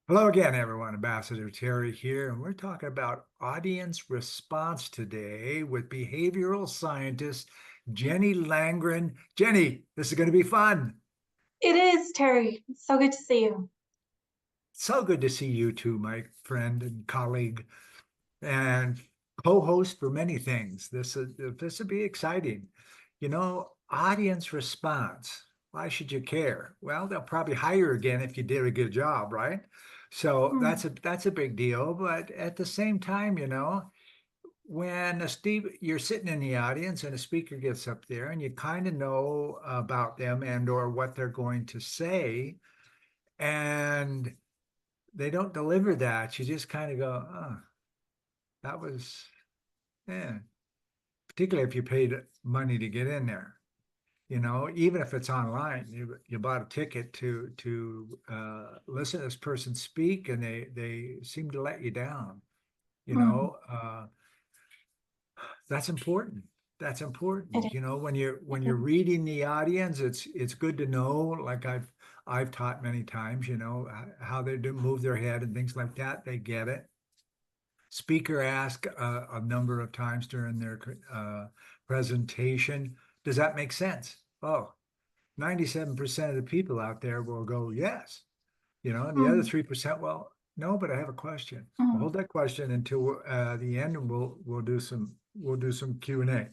Hello again, everyone. Ambassador Terry here, and we're talking about audience response today with behavioral scientist Jenny Landgren. Jenny, this is going to be fun. It is, Terry. It's so good to see you. So good to see you too, my friend and colleague and co-host for many things. This would be exciting. Audience response. Why should you care? Well, they'll probably hire again if you did a good job, right? So Hmm. that's a big deal. But at the same time, when you're sitting in the audience and a speaker gets up there and you kind of know about them and or what they're going to say, and they don't deliver that, you just kind of go, oh, that was, yeah. Particularly if you paid money to get in there. Even if it's online, you bought a ticket to listen to this person speak, and they seem to let you down. You Hmm. know, uh, that's important. That's It important. is. When you're reading the audience, it's good to know. Like I've taught many times. How they do move their head and things like that. They get it. Speaker asked a number of times during their presentation, does that make sense? Oh, 97% of the people out there will go, yes. And the other Hmm. 3%, well, no, but I have a question. Well, Hmm. hold that question until the end, and we'll do some Q&A.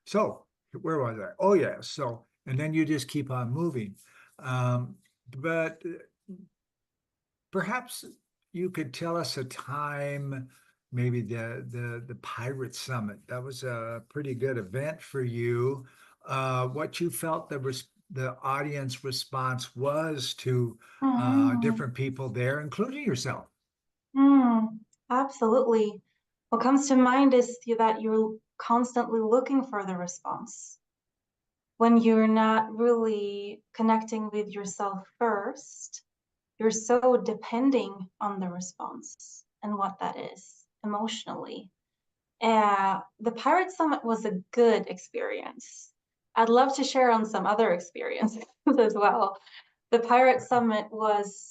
So where was I? Oh, yeah. So, and then you just keep on moving. But perhaps you could tell us a time, maybe the Pirate Summit. That was a pretty good event for you. What you felt the audience response was to Hmm. different people there, including yourself. Hmm. Absolutely. What comes to mind is that you're constantly looking for the response. When you're not really connecting with yourself first, you're so depending on the response and what that is emotionally. The Pirate Summit was a good experience. I'd love to share on some other experiences as well. The Pirate Summit was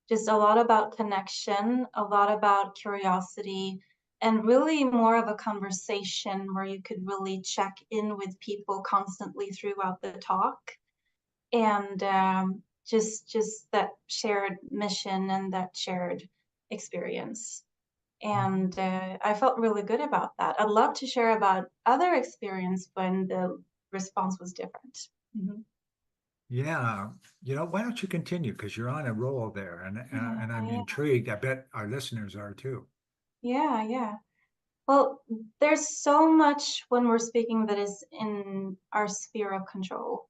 just a lot about connection, a lot about curiosity, and really more of a conversation where you could really check in with people constantly throughout the talk, and just that shared mission and that shared experience. And I felt really good about that. I'd love to share about other experience when the response was different. Mhm. Yeah, why don't you continue? Because you're on a roll there, and, Yeah, and I I'm am. intrigued. I bet our listeners are too. Yeah, yeah. Well, there's so much when we're speaking that is in our sphere of control.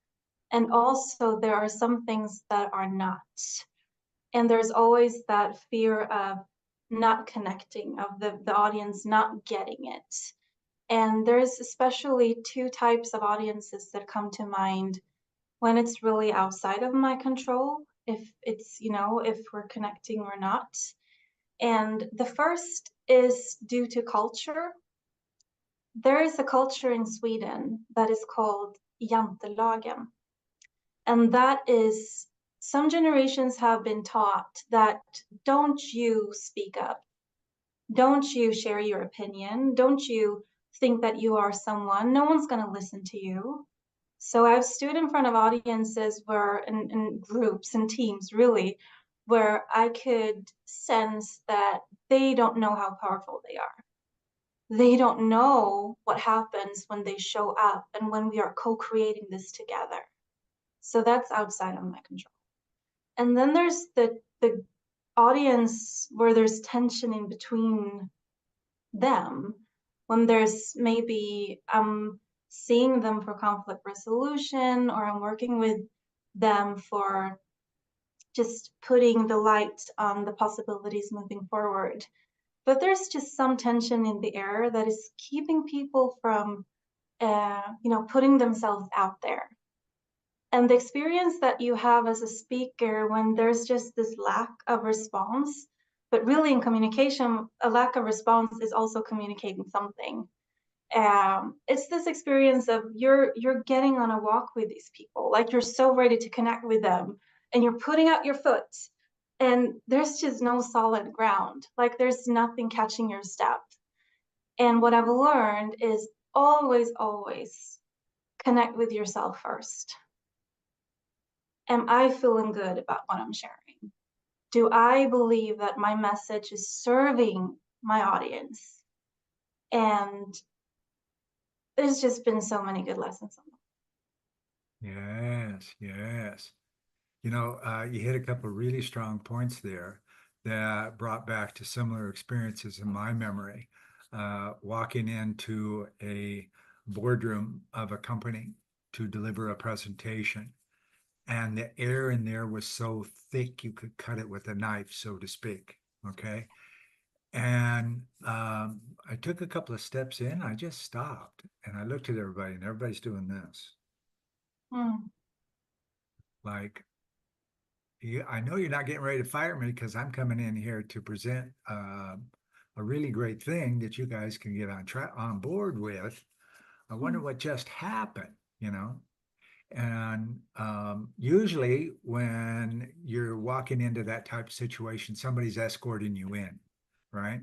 And also, there are some things that are not. And there's always that fear of not connecting, of the audience not getting it. And there's especially two types of audiences that come to mind when it's really outside of my control, if it's, if we're connecting or not. And the first is due to culture. There is a culture in Sweden that is called jantelagen. And that is, some generations have been taught that don't you speak up, don't you share your opinion, don't you think that you are someone, no one's going to listen to you. So I've stood in front of audiences where, in groups and teams, really, where I could sense that they don't know how powerful they are. They don't know what happens when they show up and when we are co-creating this together. So that's outside of my control. And then there's the audience where there's tension in between them, when there's maybe I'm seeing them for conflict resolution, or I'm working with them for just putting the light on the possibilities moving forward. But there's just some tension in the air that is keeping people from putting themselves out there. And the experience that you have as a speaker when there's just this lack of response, but really in communication, a lack of response is also communicating something. It's this experience of you're getting on a walk with these people, like you're so ready to connect with them, and you're putting out your foot, and there's just no solid ground. Like there's nothing catching your step. And what I've learned is always, always connect with yourself first. Am I feeling good about what I'm sharing? Do I believe that my message is serving my audience? And there's just been so many good lessons on Yes, yes. You know, you hit a couple of really strong points there that brought back to similar experiences in my memory. Walking into a boardroom of a company to deliver a presentation, and the air in there was so thick you could cut it with a knife, so to speak. Okay. And I took a couple of steps in, I just stopped and I looked at everybody, and everybody's doing this. Mm, Like, I know you're not getting ready to fire me because I'm coming in here to present a really great thing that you guys can get on board with. I wonder mm, what just happened, you know? And usually when you're walking into that type of situation, somebody's escorting you in, right?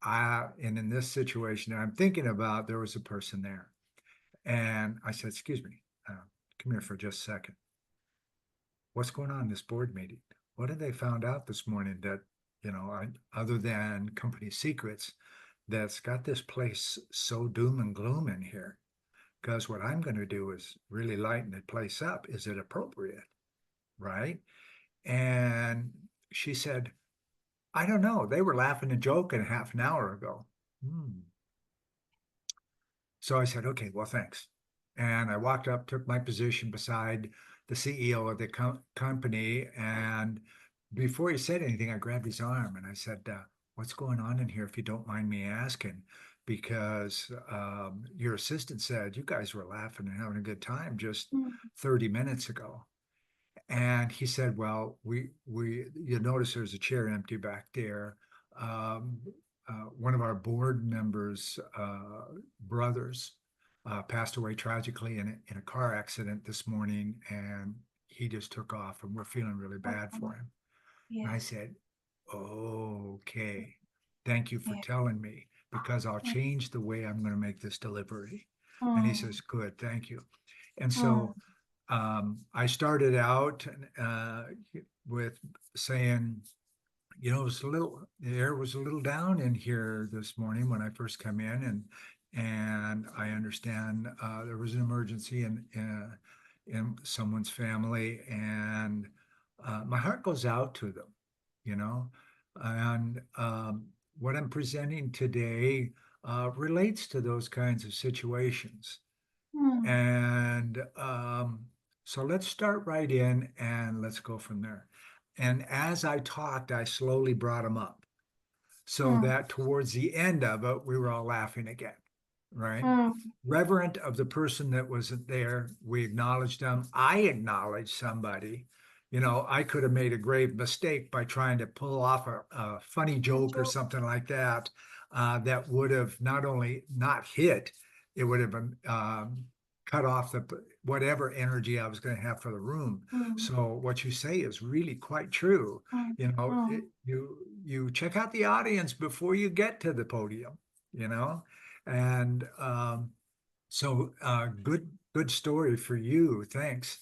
And in this situation, I'm thinking about, there was a person there, and I said, "Excuse me, come here for just a second. What's going on in this board meeting? What have they found out this morning that, other than company secrets, that's got this place so doom and gloom in here? Because what I'm going to do is really lighten the place up. Is it appropriate?" Right? And she said, "I don't know. They were laughing and joking half an hour ago." Hmm. So I said, "Okay, well, thanks." And I walked up, took my position beside the CEO of the company. And before he said anything, I grabbed his arm and I said, "What's going on in here, if you don't mind me asking? Because your assistant said you guys were laughing and having a good time just mm, 30 minutes ago." And he said, "Well, you notice there's a chair empty back there. Um, one of our board members' brothers passed away tragically in a car accident this morning, and he just took off, and we're feeling really bad mm, for him." And yeah, I said, "Okay, thank you for yeah, telling me, because I'll change the way I'm going to make this delivery." And he mm, says, "Good, thank you." And mm, so I started out uh, with saying, it was the air was a little down in here this morning when I first come in, and I understand there was an emergency in someone's family, and my heart goes out to them, you know, and what I'm presenting today relates to those kinds of situations. mm, And so let's start right in and let's go from there. And as I talked, I slowly brought them up so mm, that towards the end of it, we were all laughing again, right? mm, Reverent of the person that wasn't there, we acknowledged them. I acknowledged somebody. I could have made a grave mistake by trying to pull off a funny a joke or joke. something like that, that would have not only not hit, it would have cut off the whatever energy I was going to have for the room. Mm, So what you say is really quite true. mm, It, mm. you check out the audience before you get to the podium. You know, and good story for you. Thanks.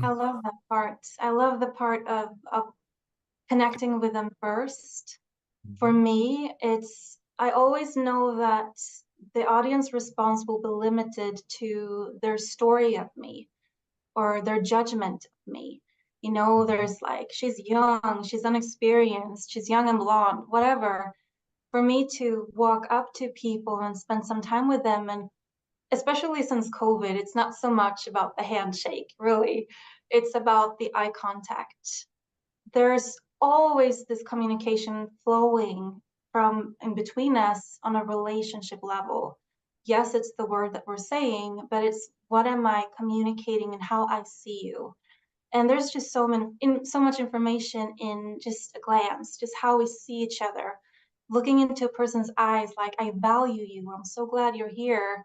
I Um, love that part. I love the part of connecting with them first. For mhm, me, I always know that the audience response will be limited to their story of me or their judgment of me. mhm, There's like, she's young, she's unexperienced, she's young and blonde, whatever. For me to walk up to people and spend some time with them, and especially since COVID, it's not so much about the handshake, really. It's about the eye contact. There's always this communication flowing from in between us on a relationship level. Yes, it's the word that we're saying, but it's what am I communicating and how I see you. And there's just so much information in just a glance, just how we see each other. Looking into a person's eyes, like, I value you. I'm so glad you're here.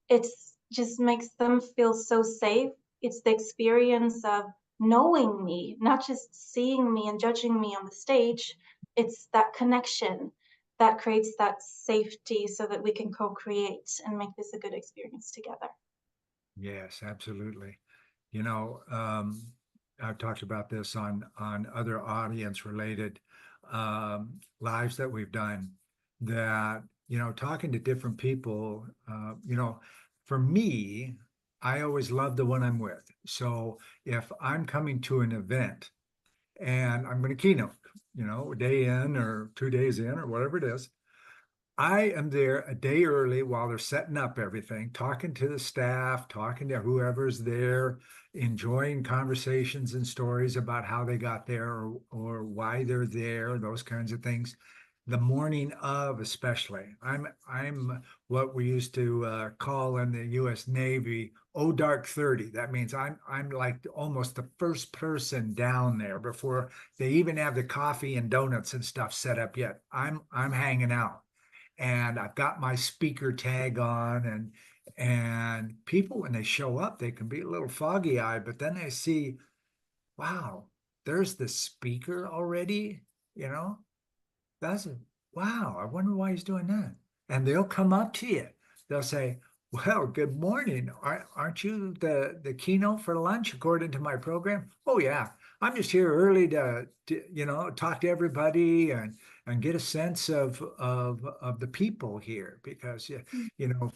It's just makes them feel so safe. It's the experience of knowing me, not just seeing me and judging me on the stage. It's that connection that creates that safety so that we can co-create and make this a good experience together. Yes, absolutely. You know, I've talked about this on other audience related lives that we've done. That talking to different people. For me, I always love the one I'm with. So if I'm coming to an event and I'm going to keynote, a day in or 2 days in or whatever it is, I am there a day early while they're setting up everything, talking to the staff, talking to whoever's there, enjoying conversations and stories about how they got there or why they're there, those kinds of things. The morning of, especially, I'm what we used to call in the U.S. Navy, "Oh, dark 30." That means I'm like almost the first person down there before they even have the coffee and donuts and stuff set up yet. I'm hanging out and I've got my speaker tag on and people when they show up they can be a little foggy eyed but then they see, wow, there's the speaker already, you know that's a, wow, I wonder why he's doing that. And they'll come up to you. They'll say, well, good morning. Aren't you the keynote for lunch according to my program? Oh yeah. I'm just here early to talk to everybody and get a sense of the people here because Mm.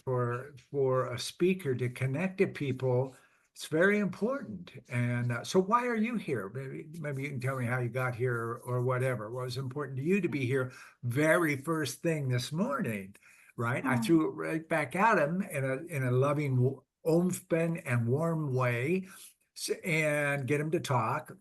for a speaker to connect to people, it's very important. And so, why are you here? Maybe you can tell me how you got here or whatever. What was important to you to be here very first thing this morning, right? I Mm. threw it right back at him in a loving, open and warm way, and get him to talk.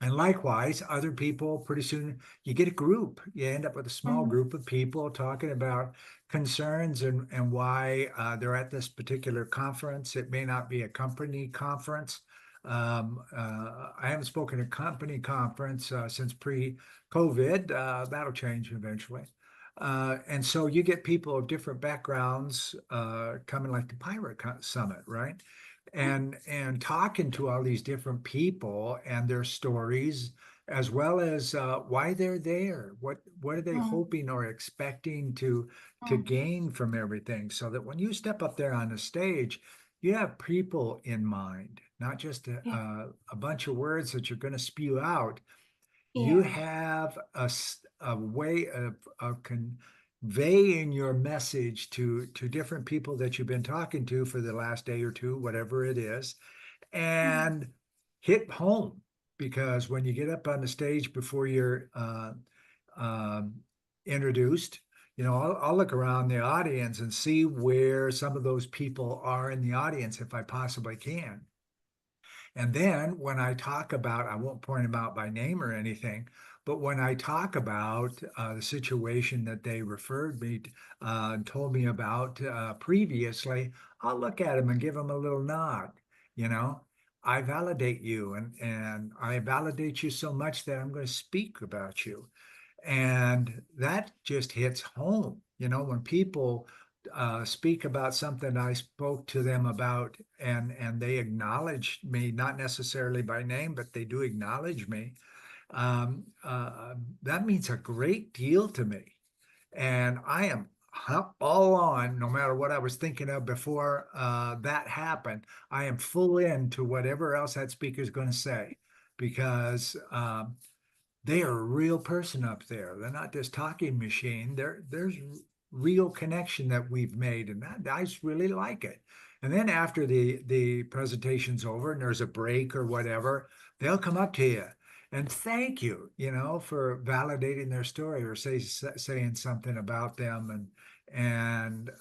And likewise, other people, pretty soon you get a group. You end up with a small Mm. group of people talking about concerns and why they're at this particular conference. It may not be a company conference. I haven't spoken at a company conference since pre-COVID. That'll change eventually. And so you get people of different backgrounds coming like the Pirate Summit, right? And talking to all these different people and their stories as well as why they're there, what are they Mm. hoping or expecting to Mm. gain from everything, so that when you step up there on the stage you have people in mind, not just Yeah. a bunch of words that you're going to spew out. You Yeah. have a way of conveying your message to different people that you've been talking to for the last day or two, whatever it is, Mm. and hit home. Because when you get up on the stage before you're um, introduced, I'll look around the audience and see where some of those people are in the audience if I possibly can. And then when I talk about, I won't point them out by name or anything, but when I talk about the situation that they referred me and told me about previously, I'll look at them and give them a little nod. You know, I validate you and I validate you so much that I'm going to speak about you. And that just hits home. When people speak about something I spoke to them about and they acknowledge me, not necessarily by name, but they do acknowledge me, that means a great deal to me. And I am all on, no matter what I was thinking of before that happened. I am full into whatever else that speaker is going to say because they are a real person up there. They're not this talking machine. There's real connection that we've made, and that I just really like it. And then after the presentation's over and there's a break or whatever, they'll come up to you and thank you, for validating their story or saying something about them. And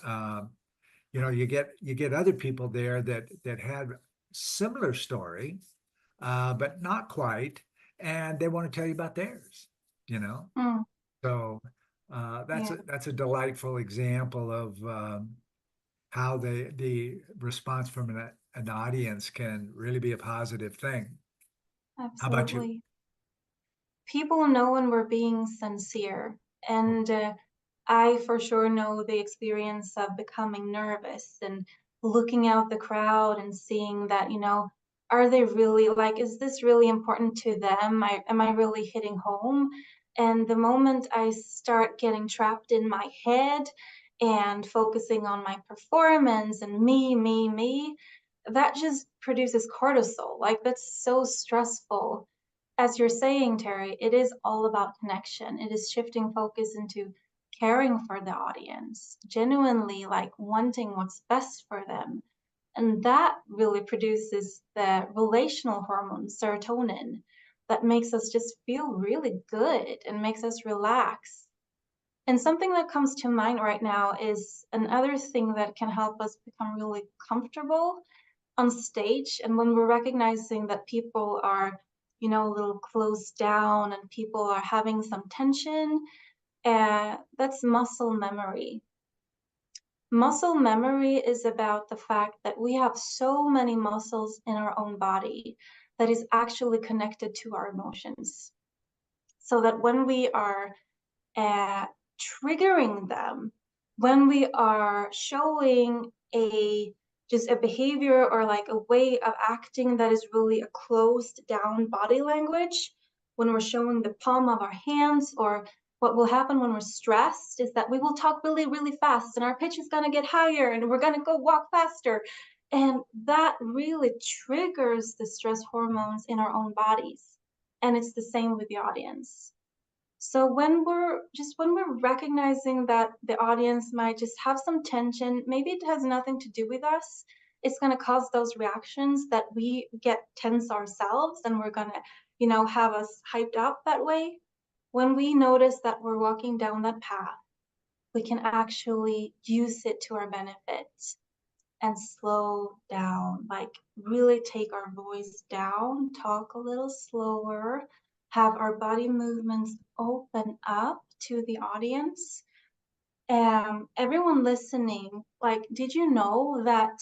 you get other people there that had similar story, but not quite. And they want to tell you about theirs, you know. Mm. So that's Yeah. a delightful example of how the response from an audience can really be a positive thing. How about you? Absolutely. People know when we're being sincere. Oh, And I for sure know the experience of becoming nervous and looking out the crowd and seeing that, are they really like, is this really important to them? Am I really hitting home? And the moment I start getting trapped in my head and focusing on my performance and me, that just produces cortisol. Like, that's so stressful. As you're saying, Terry, it is all about connection. It is shifting focus into caring for the audience, genuinely like wanting what's best for them. And that really produces the relational hormone, serotonin, that makes us just feel really good and makes us relax. And something that comes to mind right now is another thing that can help us become really comfortable on stage. And when we're recognizing that people are, a little closed down and people are having some tension, that's muscle memory. Muscle memory is about the fact that we have so many muscles in our own body that is actually connected to our emotions. So that when we are uh, triggering them, when we are showing just a behavior or like a way of acting that is really a closed down body language, when we're showing the palm of our hands, or what will happen when we're stressed is that we will talk really, really fast and our pitch is going to get higher and we're going to go walk faster. And that really triggers the stress hormones in our own bodies. And it's the same with the audience. So when we're recognizing that the audience might just have some tension, maybe it has nothing to do with us. It's going to cause those reactions that we get tense ourselves and we're going to, have us hyped up that way. When we notice that we're walking down that path, we can actually use it to our benefit and slow down, like really take our voice down, talk a little slower, have our body movements open up to the audience. Everyone listening, like, did you know that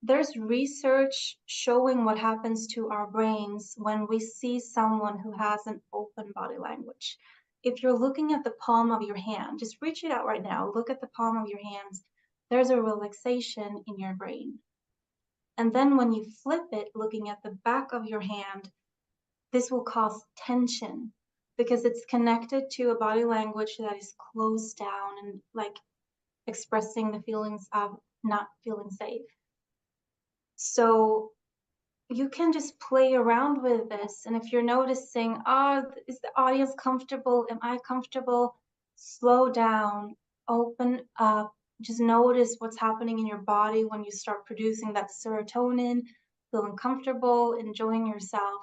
there's research showing what happens to our brains when we see someone who has an open body language? If you're looking at the palm of your hand, just reach it out right now, look at the palm of your hands. There's a relaxation in your brain. And then when you flip it, looking at the back of your hand, this will cause tension because it's connected to a body language that is closed down and like expressing the feelings of not feeling safe. So you can just play around with this. And if you're noticing, is the audience comfortable? Am I comfortable? Slow down, open up, just notice what's happening in your body when you start producing that serotonin, feeling comfortable, enjoying yourself,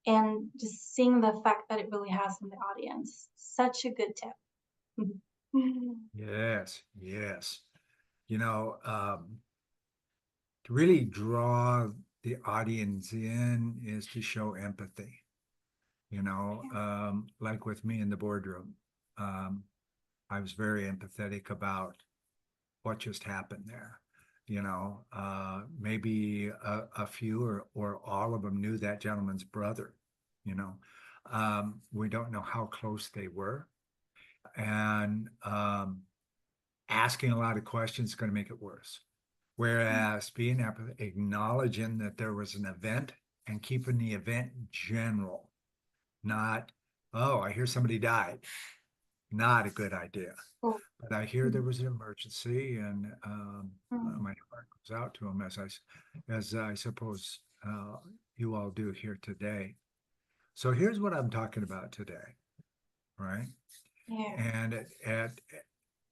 and just seeing the effect that it really has on the audience. Such a good tip. Yes, yes. You know, to really draw the audience in is to show empathy. Like with me in the boardroom, um, I was very empathetic about what just happened there. Maybe a few or all of them knew that gentleman's brother. You know, we don't know how close they were, and asking a lot of questions is going to make it worse. Whereas being acknowledging that there was an event and keeping the event general, not, oh, I hear somebody died. Not a good idea. Cool. But I hear there was an emergency, and Mm. my heart goes out to them as I suppose you all do here today. So here's what I'm talking about today, right? Yeah. And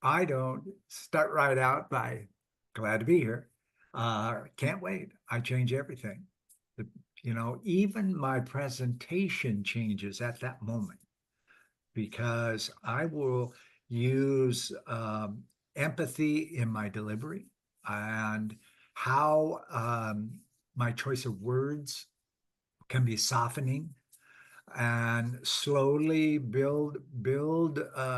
I don't start right out by glad to be here. Can't wait. I change everything. The, even my presentation changes at that moment because I will use empathy in my delivery and how my choice of words can be softening and slowly build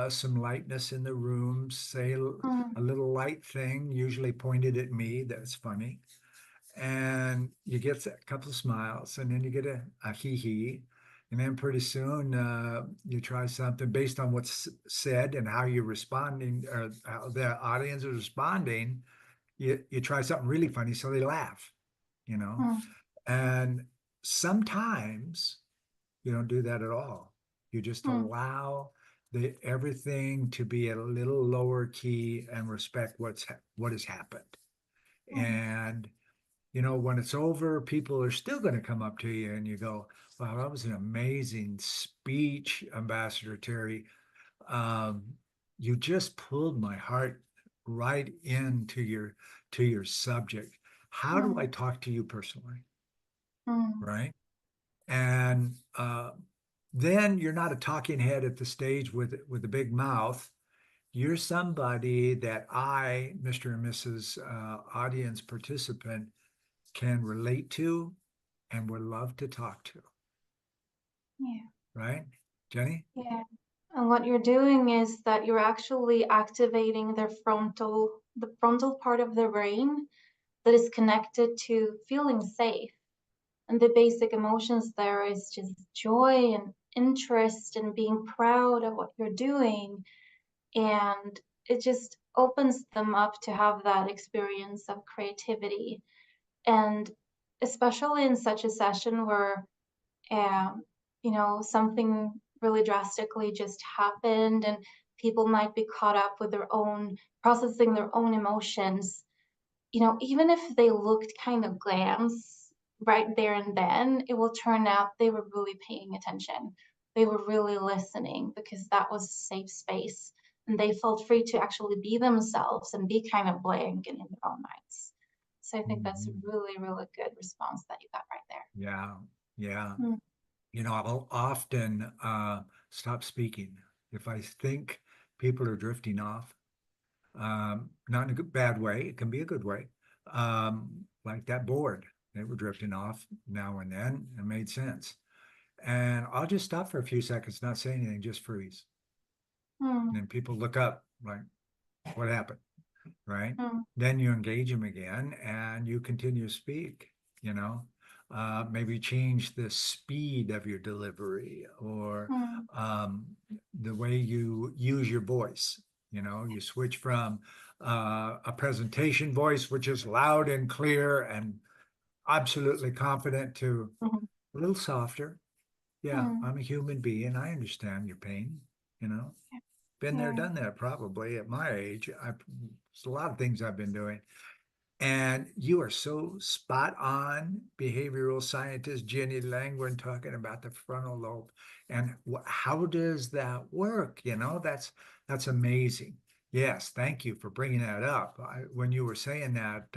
some lightness in the room. Say Mm. a little light thing, usually pointed at me. That's funny, and you get a couple of smiles, and then you get a hee hee, and then pretty soon you try something based on what's said and how you're responding, or how the audience is responding. You try something really funny, so they laugh. You know, Mm. And sometimes you don't do that at all. You just Mm, allow the everything to be a little lower key and respect what has happened. mm, And when it's over, people are still going to come up to you and you go, wow, that was an amazing speech, Ambassador Terry. Um, you just pulled my heart right into your subject. How do I mm, talk to you personally? mm, Right. And then you're not a talking head at the stage with a big mouth. You're somebody that I, Mr. and Mrs. Audience participant, can relate to and would love to talk to. yeah, Right, Jenny? yeah. And what you're doing is that you're actually activating the frontal part of the brain that is connected to feeling safe. And the basic emotions there is just joy and interest and being proud of what you're doing. And it just opens them up to have that experience of creativity. And especially in such a session where, um, something really drastically just happened and people might be caught up with their own processing their own emotions, even if they looked kind of glams right there and then, it will turn out they were really paying attention. They were really listening because that was a safe space and they felt free to actually be themselves and be kind of blank and in their own minds. So I think that's a Mhm. really, really good response that you got right there. Yeah, yeah. Mm, I'll often stop speaking if I think people are drifting off. Not in a bad way. It can be a good way. Like that board, they were drifting off now and then. It made sense. And I'll just stop for a few seconds, not say anything, just freeze. And mm, then people look up, like, what happened? Right? mm, Then you engage them again and you continue to speak, maybe change the speed of your delivery or mm, um, the way you use your voice. You switch from a presentation voice, which is loud and clear and absolutely confident, to mm, a little softer. Yeah, mm. I'm a human being. I understand your pain, you know. Been there, Yeah. done that probably at my age. There's a lot of things I've been doing. And you are so spot on, behavioral scientist Jenny Landgren, talking about the frontal lobe and how does that work? That's amazing. Yes, thank you for bringing that up. When you were saying that,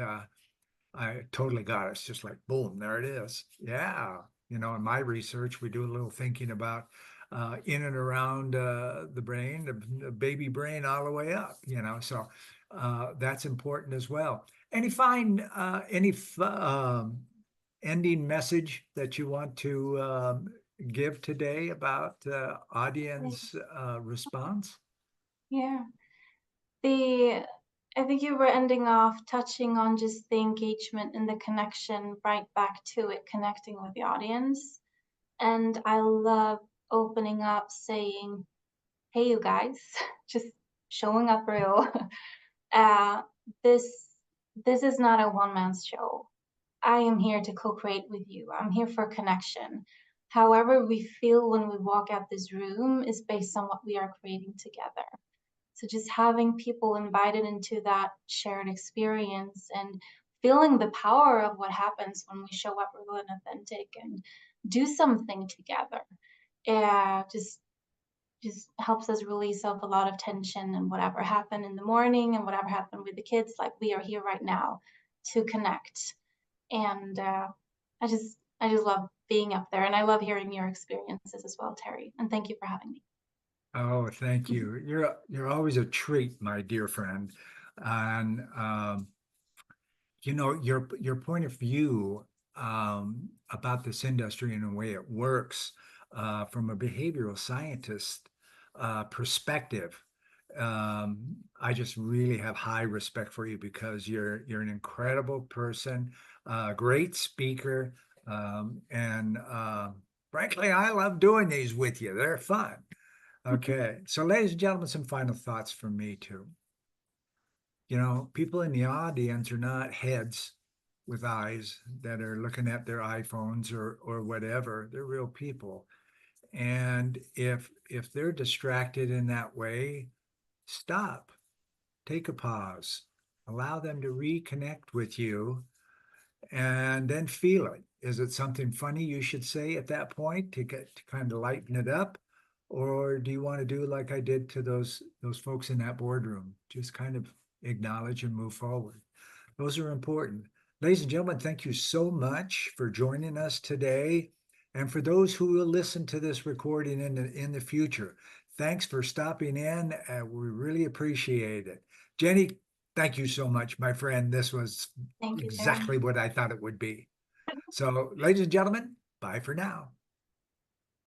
I totally got it. It's just like, boom, there it is. Yeah. In my research, we do a little thinking about in and around the brain, the baby brain, all the way up, so that's important as well. Any ending message that you want to give today about audience response? Yeah. The I think you were ending off touching on just the engagement and the connection right back to it, connecting with the audience. And I love opening up saying, hey, you guys, just showing up real. uh, this this is not a one man show. I am here to co-create with you. I'm here for connection. However we feel when we walk out this room is based on what we are creating together. So just having people invited into that shared experience and feeling the power of what happens when we show up real and authentic and do something together. Yeah, just helps us release off a lot of tension and whatever happened in the morning and whatever happened with the kids. Like we are here right now to connect. And I just love being up there, and I love hearing your experiences as well, Terry. And thank you for having me. Oh, thank you. You're always a treat, my dear friend. And your point of view about this industry and the way it works from a behavioral scientist perspective. I just really have high respect for you because you're an incredible person, great speaker, and frankly, I love doing these with you. They're fun. Okay, so ladies and gentlemen, some final thoughts from me too. People in the audience are not heads with eyes that are looking at their iPhones or whatever. They're real people. And if they're distracted in that way, stop, take a pause, allow them to reconnect with you, and then feel it. Is it something funny you should say at that point to get to kind of lighten it up? Or do you want to do like I did to those folks in that boardroom? Just kind of acknowledge and move forward. Those are important. Ladies and gentlemen, thank you so much for joining us today. And for those who will listen to this recording in the future, thanks for stopping in. We really appreciate it. Jenny, thank you so much, my friend. This was Thank you, Darren. exactly what I thought it would be. So, ladies and gentlemen, bye for now.